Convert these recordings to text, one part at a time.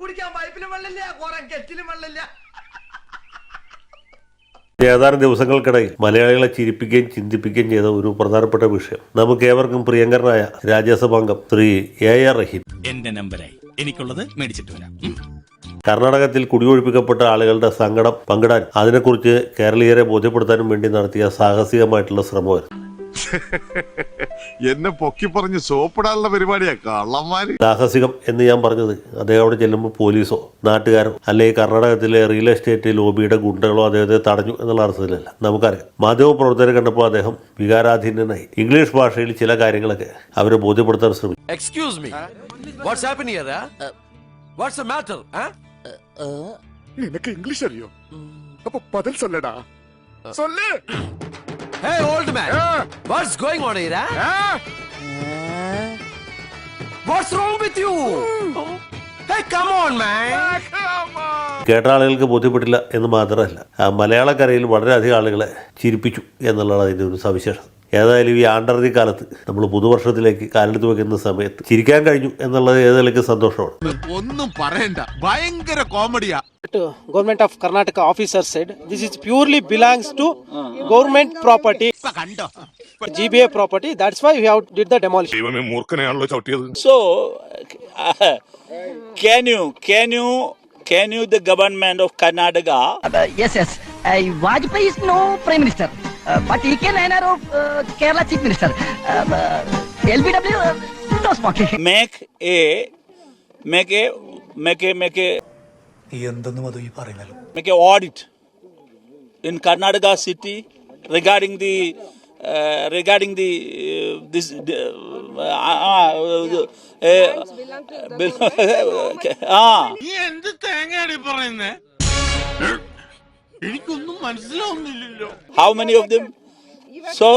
കുടിക്കാൻ പൈപ്പിലും വെള്ളമില്ല, കുറെ കെറ്റിലും വെള്ളമില്ല. ഏതാനും ദിവസങ്ങൾക്കിടയിൽ മലയാളികളെ ചിരിപ്പിക്കുകയും ചിന്തിപ്പിക്കുകയും ചെയ്ത ഒരു പ്രധാനപ്പെട്ട വിഷയം നമുക്ക് ഏവർക്കും പ്രിയങ്കരനായ രാജ്യസഭാംഗം ശ്രീ AR റഹീം. എന്റെ നമ്പരായി എനിക്കുള്ളത് മേടിച്ചിട്ട് വരാം. കർണാടകത്തിൽ കുടിയൊഴിപ്പിക്കപ്പെട്ട ആളുകളുടെ സങ്കടം പങ്കിടാൻ അതിനെക്കുറിച്ച് കേരളീയരെ ബോധ്യപ്പെടുത്താനും വേണ്ടി നടത്തിയ സാഹസികമായിട്ടുള്ള ശ്രമമായിരുന്നു. എന്നെ പൊക്കി പറഞ്ഞ് സോപ്പിടാനുള്ള പരിപാടിയാ കള്ളന്മാര്. സാഹസികം എന്ന് ഞാൻ പറഞ്ഞത് അദ്ദേഹം അവിടെ ചെല്ലുമ്പോൾ പോലീസോ നാട്ടുകാരോ അല്ലെങ്കിൽ കർണാടകത്തിലെ റിയൽ എസ്റ്റേറ്റ് ലോബിയുടെ ഗുണ്ടകളോ അദ്ദേഹത്തെ തടഞ്ഞു എന്നുള്ള അർത്ഥത്തിലല്ല. നമുക്കറിയാം, മാധ്യമപ്രവർത്തകരെ കണ്ടപ്പോൾ അദ്ദേഹം വികാരാധീനനായി ഇംഗ്ലീഷ് ഭാഷയിൽ ചില കാര്യങ്ങളൊക്കെ അവരെ ബോധ്യപ്പെടുത്താൻ ശ്രമിച്ചു. Excuse me. What's happening here? What's the matter? നിനക്ക് ഇംഗ്ലീഷ് അറിയോ? അപ്പൊ പതിൽ സൊല്ലടാ. സൊല്ലേ. Hey, old man. What's going on here? What's wrong with you? Hey, come on, man. കേട്ട ആളുകൾക്ക് ബോധ്യപ്പെട്ടില്ല എന്ന് മാത്രമല്ല, മലയാളക്കരയിൽ വളരെയധികം ആളുകളെ ചിരിപ്പിച്ചു എന്നുള്ളതാണ് അതിൻ്റെ ഒരു സവിശേഷത. ഏതായാലും ഈ ആണ്ടർതി കാലത്ത് നമ്മൾ പുതുവർഷത്തിലേക്ക് കാലെടുത്ത് വെക്കുന്ന സമയത്ത് ചിരിക്കാൻ കഴിഞ്ഞു എന്നുള്ളത് ഏതെങ്കിലും സന്തോഷമാണ്. ഒന്നും പറയണ്ട, ഭയങ്കര കോമഡിയാ. Government of Karnataka officer said this is purely belongs to government property, GBA property. That's why we have did the demolition. ദൈവമേ, മൂർഖനെയാണല്ലോ ചവിട്ടിയത്. So, can you the government of Karnataka? Yes. Vajpayee is no prime minister, but he can enter of Kerala chief minister. LBW no smoking. Make a audit in Karnataka city regarding the this എന്ത് തേങ്ങയാടി പറയുന്നേ? എനിക്കൊന്നും മനസ്സിലാവുന്നില്ലല്ലോ. how many of them? So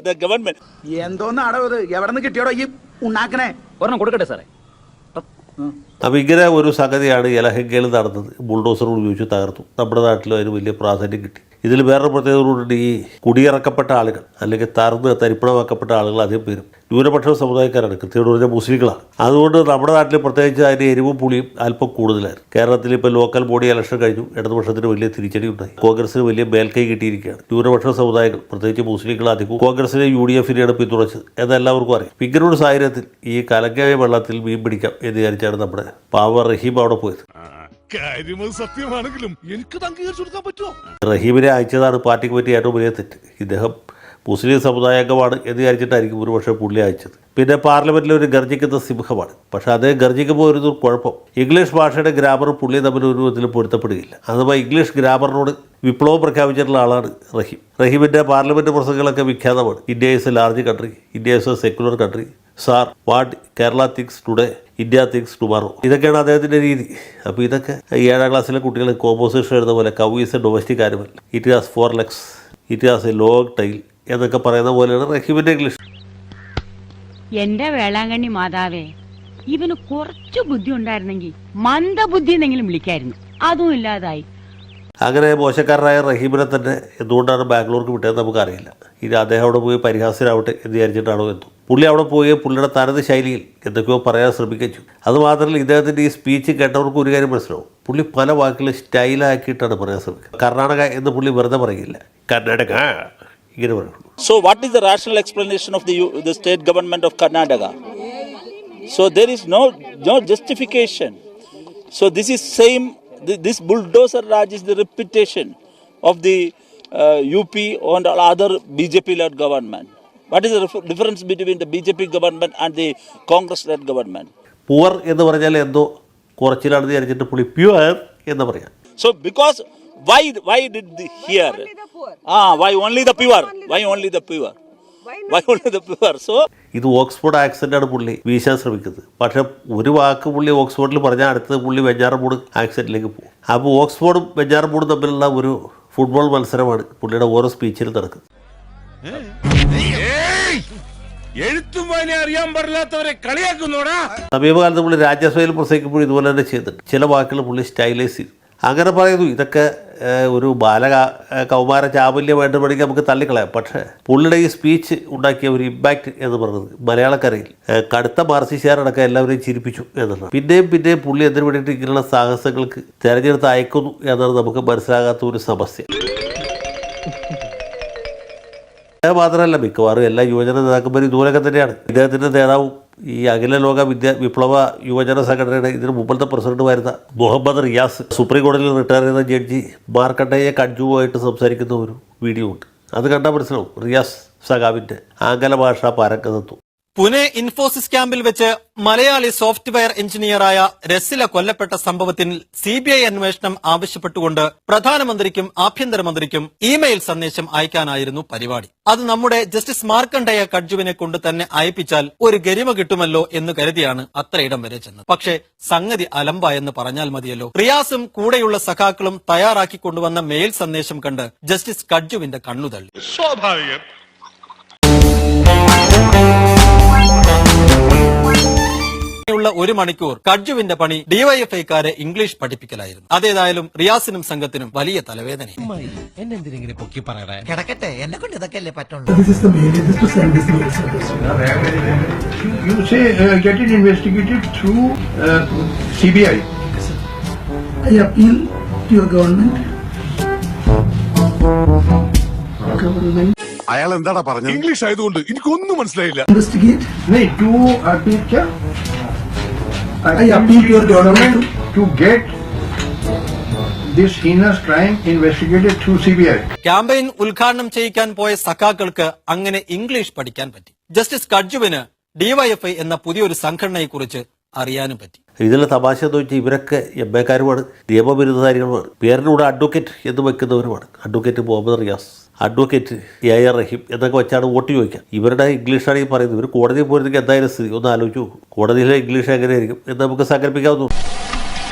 the government. എന്തോന്നാടോ ഇത്? എവിടെ നിന്ന് കിട്ടിയോടോ ഈ ഉണ്ടാക്കണേ? ഒരെണ്ണം കൊടുക്കട്ടെ സാറേ. അപ്പോൾ ഇങ്ങനെ ഒരു സംഗതിയാണ് യലഹങ്കയിൽ നടന്നത്. ബുൾഡോസർ ഉപയോഗിച്ച് തകർത്തു. നമ്മുടെ നാട്ടിലും അതിന് വലിയ പ്രാധാന്യം കിട്ടി. ഇതിൽ വേറൊരു പ്രത്യേകതയോടുകൂടി ഈ കുടിയിറക്കപ്പെട്ട ആളുകൾ അല്ലെങ്കിൽ തരിപ്പണമാക്കപ്പെട്ട ആളുകൾ അധികം പേരും ന്യൂനപക്ഷ സമുദായക്കാരാണ്, കൃത്യമായിട്ട് പറഞ്ഞാൽ മുസ്ലിങ്ങളാണ്. അതുകൊണ്ട് നമ്മുടെ നാട്ടിൽ പ്രത്യേകിച്ച് അതിൻ്റെ എരിവും പുളിയും അല്പം കൂടുതലായിരുന്നു. കേരളത്തിൽ ഇപ്പോൾ ലോക്കൽ ബോഡി ഇലക്ഷൻ കഴിഞ്ഞു, ഇടതുപക്ഷത്തിന് വലിയ തിരിച്ചടി ഉണ്ടായി. കോൺഗ്രസിന് വലിയ മേൽക്കൈ കിട്ടിയിരിക്കുകയാണ്. ന്യൂനപക്ഷ സമുദായങ്ങൾ പ്രത്യേകിച്ച് മുസ്ലിങ്ങൾ അധികവും കോൺഗ്രസിനെ UDFനെയാണ് പിന്തുണച്ചത് എന്നെല്ലാവർക്കും അറിയാം. ഇങ്ങനൊരു സാഹചര്യത്തിൽ ഈ കലങ്ങായ വെള്ളത്തിൽ മീൻ പിടിക്കാം എന്ന് വിചാരിച്ചാണ് നമ്മുടെ പാവ റഹീം അവിടെ പോയത്. കാര്യമത് സത്യമാണെങ്കിലും എനിക്ക് അംഗീകരിച്ചു കൊടുക്കാൻ പറ്റുമോ? റഹീമിനെ അയച്ചതാണ് പാർട്ടിക്ക് പറ്റിയ ഏറ്റവും വലിയ തെറ്റ്. ഇദ്ദേഹം മുസ്ലിം സമുദായാംഗമാണ് എന്ന് വിചാരിച്ചിട്ടായിരിക്കും ഒരുപക്ഷെ പുള്ളി അയച്ചത്. പിന്നെ പാർലമെന്റിൽ ഒരു ഗർജിക്കുന്ന സിംഹമാണ്. പക്ഷേ അതേ ഗർജിക്കുമ്പോൾ ഒരു കുഴപ്പം, ഇംഗ്ലീഷ് ഭാഷയുടെ ഗ്രാമർ പുള്ളി തമ്മിൽ ഒരു വിധത്തിൽ പൊരുത്തപ്പെടുകയില്ല. അഥവാ ഇംഗ്ലീഷ് ഗ്രാമറിനോട് വിപ്ലവം പ്രഖ്യാപിച്ചിട്ടുള്ള ആളാണ് റഹീം. റഹീമിൻ്റെ പാർലമെൻറ്റ് പ്രസംഗങ്ങളൊക്കെ വിഖ്യാതമാണ്. India is a large country, India is a secular country, sir what Kerala thinks today, India thinks tomorrow. ഇതൊക്കെയാണ് അദ്ദേഹത്തിൻ്റെ രീതി. അപ്പോൾ ഇതൊക്കെ 7ാം ക്ലാസ്സിലെ കുട്ടികൾ കോമ്പോസിഷൻ എഴുതുന്ന പോലെ കൗ is A domestic animal, it has 4 legs, it has A long tile എന്നൊക്കെ പറയുന്ന പോലെയാണ് റഹീമിൻ്റെ ഇംഗ്ലീഷ്. എന്റെ വേളാങ്കണ്ണി മാതാവേ, ഇവന് കുറച്ചു ബുദ്ധി ഉണ്ടായിരുന്നെങ്കിൽ മന്ദബുദ്ധി എന്നെങ്കിലും വിളിക്കായിരുന്നു. അതും ഇല്ലാതായി. അങ്ങനെ മോശക്കാരനായ റഹീമിനെ തന്നെ എന്തുകൊണ്ടാണ് ബാംഗ്ലൂർക്ക് വിട്ടതെന്ന് നമുക്കറിയില്ല. ഇനി അദ്ദേഹം അവിടെ പോയി പരിഹാസ്യരാവട്ടെ എന്ന് വിചാരിച്ചിട്ടാണോ എന്തോ. പുള്ളി അവിടെ പോയി പുള്ളിയുടെ തനത് ശൈലിയിൽ എന്തൊക്കെയോ പറയാൻ ശ്രമിച്ചു. അതുമാത്രമല്ല, ഇദ്ദേഹത്തിൻ്റെ ഈ സ്പീച്ച് കേട്ടവർക്ക് ഒരു കാര്യം മനസ്സിലാവും, പുള്ളി പല വാക്കുകൾ സ്റ്റൈലാക്കിയിട്ടാണ് പറയാൻ ശ്രമിക്കുക. കർണാടക എന്ന് പുള്ളി വെറുതെ പറയില്ല, കർണാടക ഇങ്ങനെ പറയുള്ളൂ. So what is the rational explanation of the state government of Karnataka? So there is no justification. So this is same. This bulldozer Raj is the reputation of the UP and other BJP-led government. What is the difference between the BJP government and the Congress-led government? Poor എന്ന് പറഞ്ഞാൽ എന്തോ കുറച്ചിലാണെന്ന് വിചാരിച്ചിട്ട് പുള്ളി pure എന്ന് പറയാം. So because why did here? Why only the pure? Why only the pure? Why only the pure? So ഇത് Oxford ആക്സെൻ്റാണ് പുള്ളി വീശാൻ ശ്രമിക്കുന്നത്. പക്ഷേ ഒരു വാക്ക് പുള്ളി ഓക്സ്ഫോർഡിൽ പറഞ്ഞാൽ അടുത്തത് പുള്ളി വെഞ്ഞാറമൂട് ആക്സെൻറ്റിലേക്ക് പോകും. അപ്പോൾ ഓക്സ്ഫോർഡും വെഞ്ഞാറമൂടും തമ്മിലുള്ള ഒരു ഫുട്ബോൾ മത്സരമാണ് പുള്ളിയുടെ ഓരോ സ്പീച്ചിലും നടക്കുന്നത്. എഴുത്തും വായന അറിയാൻ പാടില്ലാത്തവരെ കളിയാക്കുന്നോടാ. സമീപകാലത്ത് പുള്ളി രാജ്യസഭയിൽ പ്രസംഗിക്കുമ്പോൾ ഇതുപോലെ തന്നെ ചെയ്തിട്ടുണ്ട്. ചില വാക്കുകൾ പുള്ളി സ്റ്റൈലൈസ് ചെയ്തു. അങ്ങനെ പറയുന്നു. ഇതൊക്കെ ഒരു കൗമാര ചാബല്യമായിട്ട് വേണമെങ്കിൽ നമുക്ക് തള്ളിക്കളയാം. പക്ഷേ പുള്ളിയുടെ ഈ സ്പീച്ച് ഉണ്ടാക്കിയ ഒരു ഇമ്പാക്റ്റ് എന്ന് പറയുന്നത് മലയാളക്കരയിൽ കടുത്ത മാർസിസ്റ്റുകാരടക്കം എല്ലാവരെയും ചിരിപ്പിച്ചു എന്നുള്ളത്. പിന്നെയും പുള്ളി എന്തിനു വേണ്ടിയിട്ട് ഇങ്ങനെയുള്ള സാഹസങ്ങൾക്ക് തിരഞ്ഞെടുത്ത് അയക്കുന്നു എന്നാണ് നമുക്ക് മനസ്സിലാകാത്ത ഒരു സമസ്യ. മാത്രമല്ല മിക്കവാറും എല്ലാ യുവജന നേതാക്കന്മാരും ഇതുപോലൊക്കെ തന്നെയാണ്. ഇദ്ദേഹത്തിൻ്റെ നേതാവും ഈ അഖില ലോക വിപ്ലവ യുവജന സംഘടനയുടെ ഇതിന് മുമ്പത്തെ പ്രസിഡന്റുമായിരുന്ന മുഹമ്മദ് റിയാസ് സുപ്രീം കോടതിയിൽ റിട്ടയർ ചെയ്ത ജഡ്ജി മാർക്കണ്ടേയ കഡ്ജുവുമായിട്ട് സംസാരിക്കുന്ന ഒരു വീഡിയോ ഉണ്ട്. അത് കണ്ടാൽ മനസ്സിലാവും റിയാസ് സഖാവിൻ്റെ ആംഗല ഭാഷാ പാരംഗതത്വം. പുനെ ഇൻഫോസിസ് ക്യാമ്പിൽ വെച്ച് മലയാളി സോഫ്റ്റ്വെയർ എഞ്ചിനീയറായ രസില കൊല്ലപ്പെട്ട സംഭവത്തിൽ സിബിഐ അന്വേഷണം ആവശ്യപ്പെട്ടുകൊണ്ട് പ്രധാനമന്ത്രിക്കും ആഭ്യന്തരമന്ത്രിക്കും ഇമെയിൽ സന്ദേശം അയക്കാനായിരുന്നു പരിപാടി. അത് നമ്മുടെ ജസ്റ്റിസ് മാർക്കണ്ഡേയ കഡ്ജുവിനെ കൊണ്ട് തന്നെ അയപ്പിച്ചാൽ ഒരു ഗരിമ കിട്ടുമല്ലോ എന്ന് കരുതിയാണ് അത്രയിടം വരെ ചെന്നത്. പക്ഷേ സംഗതി അലമ്പായെന്ന് പറഞ്ഞാൽ മതിയല്ലോ. റിയാസും കൂടെയുള്ള സഖാക്കളും തയ്യാറാക്കി കൊണ്ടുവന്ന മെയിൽ സന്ദേശം കണ്ട് ജസ്റ്റിസ് കഡ്ജുവിന്റെ കണ്ണുതള്ളി. സ്വാഭാവികം. ുള്ള 1 മണിക്കൂർ കഡ്ജുവിന്റെ പണി ഡിവൈഎഫ്ഐക്കാരെ ഇംഗ്ലീഷ് പഠിപ്പിക്കലായിരുന്നു. അതേതായാലും റിയാസിനും സംഘത്തിനും വലിയ തലവേദനയും. കിടക്കട്ടെ, എന്നെ കൊണ്ട് ഇതൊക്കെ അല്ലേ പറ്റുള്ളൂ. You say get it investigated through CBI. I appeal to your government. അയാൾ എന്താടാ പറഞ്ഞത്? ഇംഗ്ലീഷ് ആയതുകൊണ്ട് എനിക്കൊന്നും മനസ്സിലായില്ല. Investigate. No, to appeal kya? I appeal to your government to get this heinous crime investigated through CBI. Campaign ഉദ്ഘാടനം ചെയ്യിക്കാൻ പോയ സഖാക്കൾക്ക് അങ്ങനെ ഇംഗ്ലീഷ് പഠിക്കാൻ പറ്റി. ജസ്റ്റിസ് കഡ്ജുവിന് ഡിവൈഎഫ്ഐ എന്ന പുതിയൊരു സംഘടനയെക്കുറിച്ച് അറിയാനും പറ്റി. ഇതിലെ തമാശ എന്ന് വെച്ചാൽ ഇവരൊക്കെ എംഎക്കാരുമാണ്, നിയമബിരുദധാരികളുമാണ്, പേരിലൂടെ അഡ്വക്കേറ്റ് എന്ന് വെക്കുന്നവരുമാണ്. Advocate Muhammad Riyas, advocate AR Rahim എന്നൊക്കെ വെച്ചാണ് വോട്ട് ചോദിക്കുക. ഇവരുടെ ഇംഗ്ലീഷാണ് ഈ പറയുന്നത്. ഇവർ കോടതിയിൽ പോയിരുന്നെങ്കിൽ എന്തായാലും സ്ഥിതി ഒന്ന് ആലോചിച്ചു നോക്കും. കോടതിയിലെ ഇംഗ്ലീഷ് എങ്ങനെയായിരിക്കും എന്ന് നമുക്ക് സങ്കല്പിക്കാവുന്നു.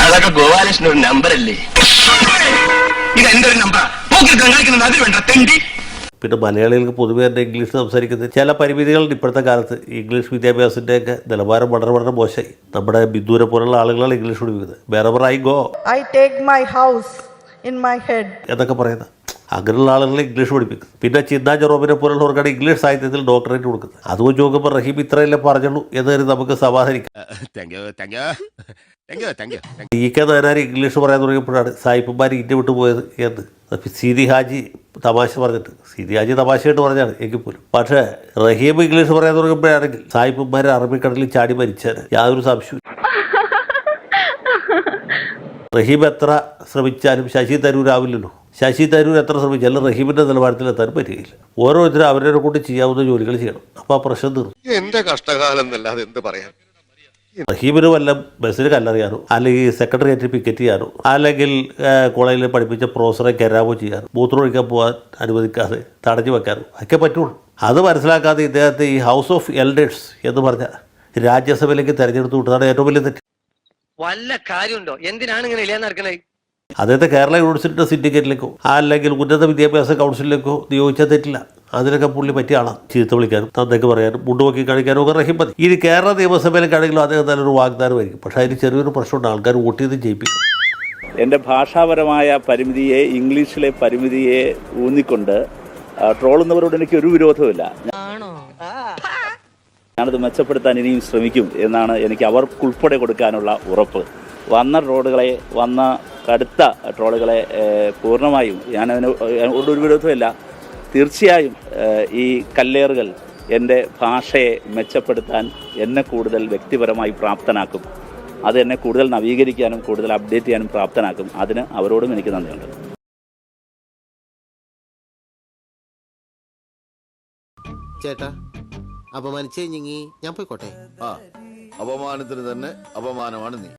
അതൊക്കെ ഗോപാലകൃഷ്ണൻ ഒരു നമ്പറല്ലേ? ഇത് എന്റെ ഒരു നമ്പർ. പിന്നെ മലയാളികൾക്ക് പൊതുവെ തന്നെ ഇംഗ്ലീഷ് സംസാരിക്കുന്നത് ചില പരിമിതികളുണ്ട്. ഇപ്പോഴത്തെ കാലത്ത് ഇംഗ്ലീഷ് വിദ്യാഭ്യാസത്തിൻ്റെയൊക്കെ നിലവാരം വളരെ മോശമായി. നമ്മുടെ ബിന്ദുവിനെ പോലുള്ള ആളുകളാണ് ഇംഗ്ലീഷ് പഠിക്കുന്നത്. വേറെ I go, I take my house in my head എന്നൊക്കെ പറയുന്നത്. അങ്ങനെയുള്ള ആളുകളെ ഇംഗ്ലീഷ് പഠിപ്പിക്കുന്നത്. പിന്നെ ചിന്താ ജെറോമിനെ പോലുള്ളവർക്കാണ് ഇംഗ്ലീഷ് സാഹിത്യത്തിൽ ഡോക്ടറേറ്റ് കൊടുക്കുന്നത്. അത് വെച്ച് നോക്കുമ്പോൾ റഹീം ഇത്രയല്ലേ പറഞ്ഞുള്ളൂ എന്ന് നമുക്ക് സമാധാനിക്കാം. EK നായനാർ ഇംഗ്ലീഷ് പറയാൻ തുടങ്ങിയപ്പോഴാണ് സായിപ്പന്മാർ ഇന്ത്യ വിട്ടു പോയത് എന്ന് സീതി ഹാജി തമാശ പറഞ്ഞിട്ട്, സീതി ഹാജി തമാശയായിട്ട് പറഞ്ഞാണ് എങ്കിൽ പോലും. പക്ഷേ റഹീം ഇംഗ്ലീഷ് പറയാൻ തുടങ്ങിയപ്പോഴാണെങ്കിൽ സായിപ്പന്മാർ അറബിക്കടലിൽ ചാടി മരിച്ചാൽ യാതൊരു സംശയവും. റഹീം എത്ര ശ്രമിച്ചാലും ശശി തരൂർ ആവില്ലല്ലോ. ശശി തരൂർ എത്ര ശ്രമിച്ചാലും റഹീമിൻ്റെ നിലവാരത്തിൽ എത്താൻ പറ്റുകയില്ല. ഓരോരുത്തരും അവരെ കൊണ്ട് ചെയ്യാവുന്ന ജോലികൾ ചെയ്യണം. അപ്പോൾ ആ പ്രശ്നം തീർന്നു. എന്റെ കഷ്ടകാലം എന്നല്ലാതെ എന്ത് പറയാൻ. റഹീമിന് വല്ല ബസ്സിന് കല്ലെറിയാനോ അല്ലെങ്കിൽ സെക്രട്ടേറിയറ്റ് പിക്കറ്റ് ചെയ്യാനോ അല്ലെങ്കിൽ കോളേജിൽ പഠിപ്പിച്ച പ്രൊഫസറെ കരാമോ ചെയ്യാനോ മൂത്രമൊഴിക്കാൻ പോകാൻ അനുവദിക്കാതെ തടഞ്ഞു വെക്കാനോ ഒക്കെ പറ്റുള്ളൂ. അത് മനസ്സിലാക്കാതെ ഇദ്ദേഹത്തെ ഈ ഹൗസ് ഓഫ് എൽഡേഴ്സ് എന്ന് പറഞ്ഞ രാജ്യസഭയിലേക്ക് തെരഞ്ഞെടുത്ത് വിട്ടതാണ് ഏറ്റവും വലിയ തെറ്റ്. വല്ല കാര്യമുണ്ടോ? എന്തിനാണ് ഇങ്ങനെ ഇല്ലാന്ന് നടക്കണേ? അദ്ദേഹത്തെ കേരള യൂണിവേഴ്സിറ്റിയുടെ സിൻഡിക്കേറ്റിലേക്കോ അല്ലെങ്കിൽ ഉന്നത വിദ്യാഭ്യാസ കൗൺസിലിലേക്കോ നിയോഗിച്ചാൽ തെറ്റില്ല. അതിനൊക്കെ പുള്ളി പറ്റിയ ആളാണ്. ചീത്ത വിളിക്കാനും തന്നേക്ക് പറയാനും മുണ്ടുപൊക്കി കാണിക്കാനും ഒക്കെ റഹീം മതി. ഇനി കേരള നിയമസഭയിലേക്കാണെങ്കിലും അദ്ദേഹം നല്ലൊരു വാഗ്ദാനമായിരിക്കും. പക്ഷേ അതിന് ചെറിയൊരു പ്രശ്നമുണ്ട്, ആൾക്കാർ വോട്ട് ചെയ്ത് ജയിപ്പിക്കും. എൻ്റെ ഭാഷാപരമായ പരിമിതിയെ, ഇംഗ്ലീഷിലെ പരിമിതിയെ ഊന്നിക്കൊണ്ട് ട്രോളുന്നവരോട് എനിക്ക് ഒരു വിരോധമില്ല. ഞാനത് മെച്ചപ്പെടുത്താൻ ഇനിയും ശ്രമിക്കും എന്നാണ് എനിക്ക് അവർക്കുൾപ്പെടെ കൊടുക്കാനുള്ള ഉറപ്പ്. വന്ന കടുത്ത ട്രോളുകളെ പൂർണ്ണമായും ഒരു വിരോധമില്ല. തീർച്ചയായും ഈ കല്ലേറുകൾ എൻ്റെ ഭാഷയെ മെച്ചപ്പെടുത്താൻ എന്നെ കൂടുതൽ വ്യക്തിപരമായി പ്രാപ്തനാക്കും. അത് എന്നെ കൂടുതൽ നവീകരിക്കാനും കൂടുതൽ അപ്ഡേറ്റ് ചെയ്യാനും പ്രാപ്തനാക്കും. അതിന് അവരോടും എനിക്ക് നന്ദിയുണ്ട്. ചേട്ടാ, അപമാനിച്ചേ ഞാൻ പോയിക്കോട്ടെ. അപമാനത്തിന് തന്നെ അപമാനമാണ് നീ.